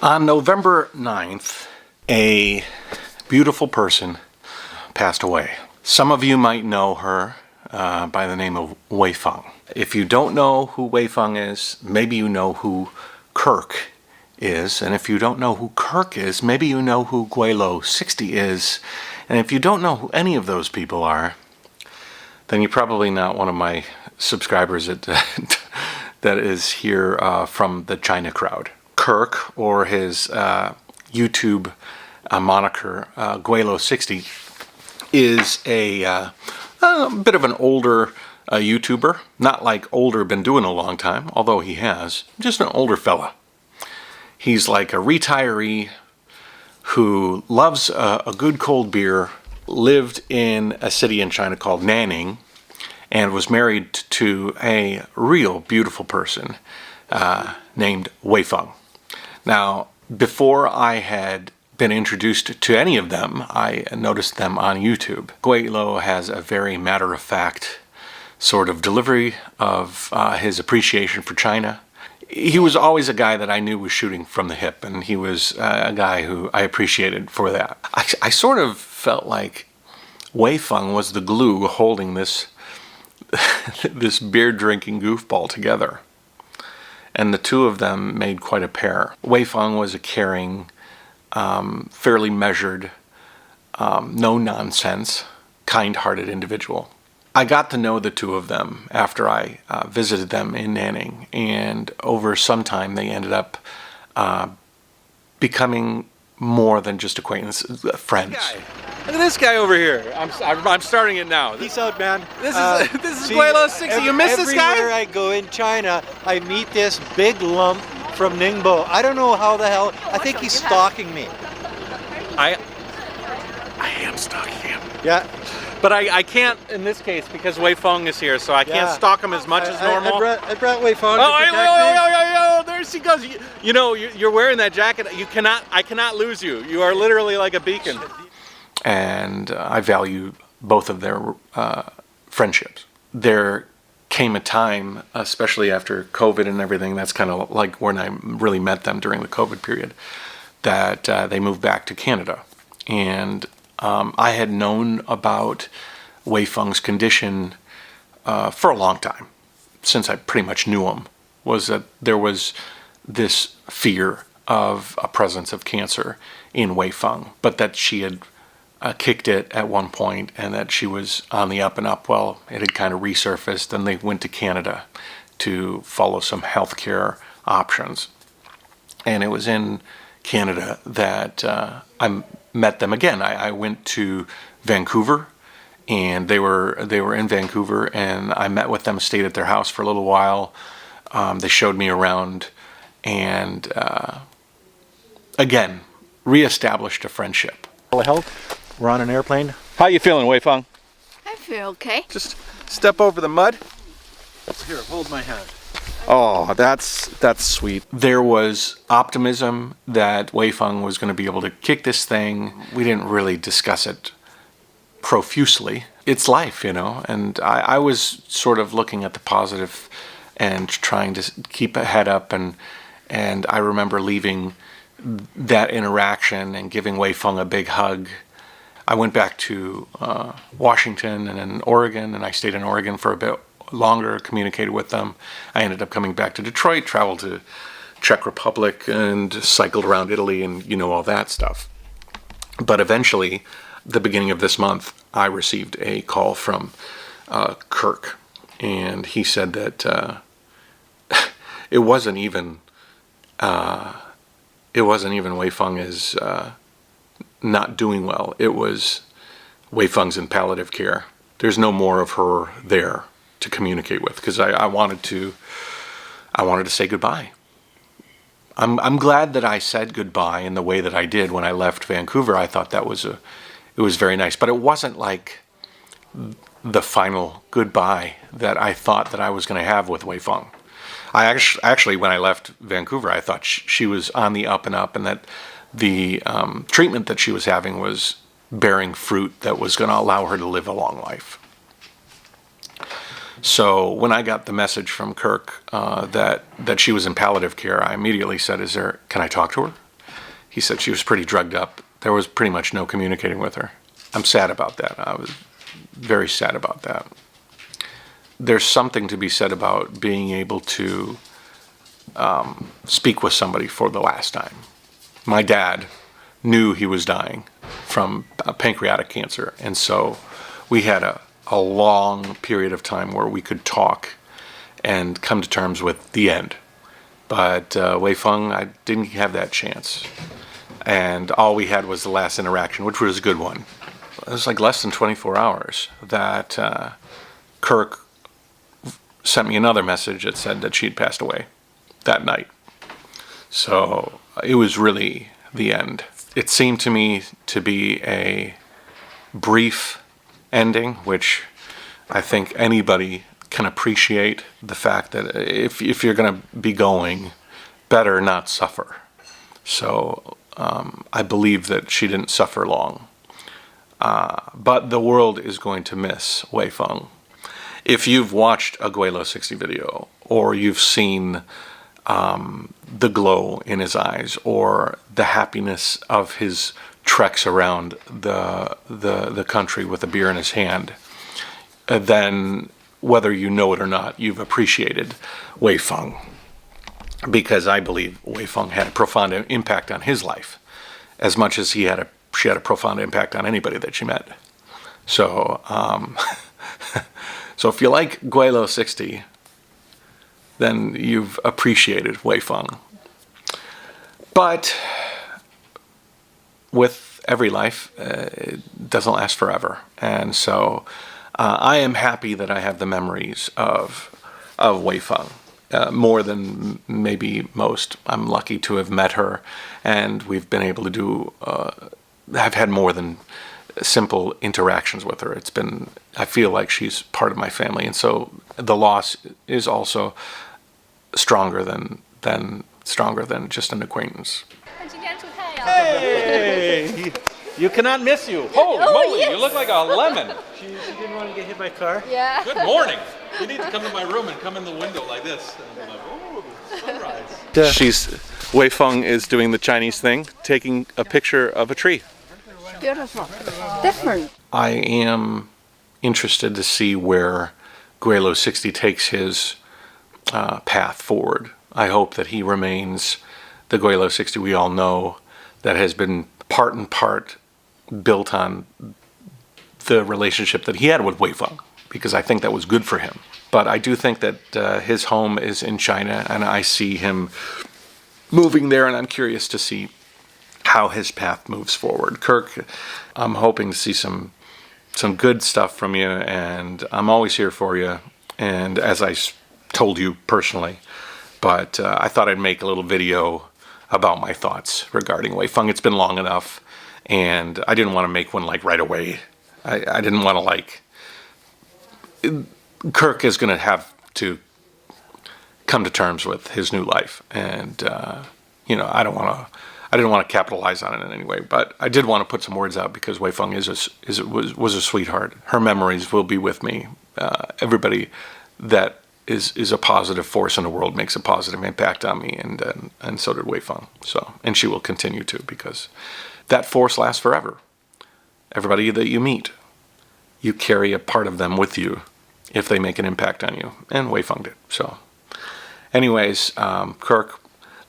On November 9th, a beautiful person passed away. Some of you might know her by the name of Weifang. If you don't know who Weifang is, maybe you know who Kirk is. And if you don't know who Kirk is, maybe you know who Guelo 60 is. And if you don't know who any of those people are, then you're probably not one of my subscribers that is here from the China crowd. Kirk, or his YouTube moniker, Guelo 60, is a bit of an older YouTuber. Not like older, been doing a long time, although he has. Just an older fella. He's like a retiree who loves a good cold beer, lived in a city in China called Nanning, and was married to a real beautiful person named Weifang. Now, before I had been introduced to any of them, I noticed them on YouTube. Guelo has a very matter-of-fact sort of delivery of his appreciation for China. He was always a guy that I knew was shooting from the hip, and he was a guy who I appreciated for that. I sort of felt like Weifang was the glue holding this this beer-drinking goofball together. And the two of them made quite a pair. Weifang was a caring, fairly measured, no-nonsense, kind-hearted individual. I got to know the two of them after I visited them in Nanning, and over some time they ended up becoming more than just acquaintances, friends. Look at this guy over here. I'm starting it now. Peace out, man. This is Guelo 60. You miss this guy? Everywhere I go in China, I meet this big lump from Ningbo. I don't know how the hell. I think he's stalking me. I am stalking him. Yeah. But I can't in this case because Weifang is here, so I can't stalk him as much as normal. I brought Weifang Oh, there she goes. You know, you're wearing that jacket. I cannot lose you. You are literally like a beacon. And I value both of their friendships. There came a time, especially after COVID and everything, that's kind of like when I really met them during the COVID period, that they moved back to Canada. And I had known about Weifang's condition for a long time, since I pretty much knew him, was that there was this fear of a presence of cancer in Weifang, but that she had kicked it at one point and that she was on the up and up. Well, it had kind of resurfaced, and they went to Canada to follow some healthcare options. And it was in Canada that I met them again. I went to Vancouver, and they were in Vancouver, and I met with them, stayed at their house for a little while. They showed me around, and again, reestablished a friendship. We're on an airplane. How you feeling, Weifang? I feel okay. Just step over the mud. Here, hold my hand. Oh, that's sweet. There was optimism that Weifang was going to be able to kick this thing. We didn't really discuss it profusely. It's life, you know, and I was sort of looking at the positive and trying to keep a head up, and I remember leaving that interaction and giving Weifang a big hug. I went back to Washington and then Oregon, and I stayed in Oregon for a bit longer, communicated with them. I ended up coming back to Detroit, traveled to Czech Republic, and cycled around Italy, and you know, all that stuff. But eventually, the beginning of this month, I received a call from Kirk, and he said that it wasn't even Weifang is not doing well. It was Weifang's in palliative care. There's no more of her there to communicate with, because I wanted to say goodbye. I'm glad that I said goodbye in the way that I did when I left Vancouver. I thought that it was very nice, but it wasn't like the final goodbye that I thought that I was going to have with Weifang. I actually, when I left Vancouver, I thought she was on the up and up, and that the treatment that she was having was bearing fruit that was going to allow her to live a long life. So when I got the message from Kirk that she was in palliative care, I immediately said, can I talk to her? he said she was pretty drugged up. There was pretty much no communicating with her. I'm sad about that. I was very sad about that. There's something to be said about being able to speak with somebody for the last time. My dad knew he was dying from pancreatic cancer, and so we had a long period of time where we could talk and come to terms with the end. But Weifang, I didn't have that chance. And all we had was the last interaction, which was a good one. It was like less than 24 hours that Kirk sent me another message that said that she'd passed away that night. So it was really the end. It seemed to me to be a brief ending, which I think anybody can appreciate the fact that if you're going to be going, better not suffer. So I believe that she didn't suffer long. But the world is going to miss Weifang. If you've watched a Guelo 60 video, or you've seen the glow in his eyes, or the happiness of his treks around the country with a beer in his hand, then whether you know it or not, you've appreciated Weifang. Because I believe Weifang had a profound impact on his life, as much as she had a profound impact on anybody that she met. So, so if you like Guelo 60, then you've appreciated Weifang. But with every life, it doesn't last forever. And so I am happy that I have the memories of Weifang. More than maybe most. I'm lucky to have met her, and we've been able to do, I've had more than simple interactions with her. It's been, I feel like she's part of my family, and so the loss is also stronger than just an acquaintance. Hey! You cannot miss you. Holy moly, yes. You look like a lemon. She didn't want to get hit by a car? Yeah. Good morning. You need to come to my room and come in the window like this. And like, oh, the sunrise. Weifang is doing the Chinese thing, taking a picture of a tree. Beautiful. Different. I am interested to see where Guelo 60 takes his path forward. I hope that he remains the Guelo 60 we all know, that has been part and part built on the relationship that he had with Weifang, because I think that was good for him. But I do think that his home is in China, and I see him moving there, and I'm curious to see how his path moves forward. Kirk, I'm hoping to see some good stuff from you, and I'm always here for you, and as I told you personally, but I thought I'd make a little video about my thoughts regarding Weifang. It's been long enough, and I didn't want to make one like right away. I didn't want to like... Kirk is going to have to come to terms with his new life, and you know, I didn't want to capitalize on it in any way, but I did want to put some words out because Weifang was a sweetheart. Her memories will be with me. Everybody that is a positive force in the world makes a positive impact on me, and so did Weifang. So, and she will continue to, because that force lasts forever. Everybody that you meet, you carry a part of them with you if they make an impact on you, and Weifang did. So, anyways, Kirk,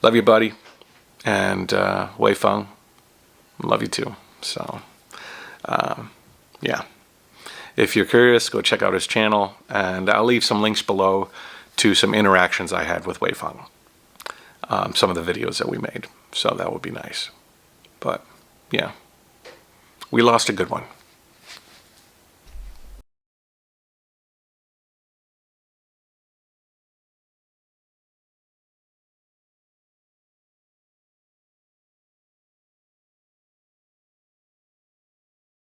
love you, buddy, and Weifang, love you too. So, yeah. If you're curious, go check out his channel, and I'll leave some links below to some interactions I had with Weifang, some of the videos that we made, so that would be nice. But, yeah, we lost a good one.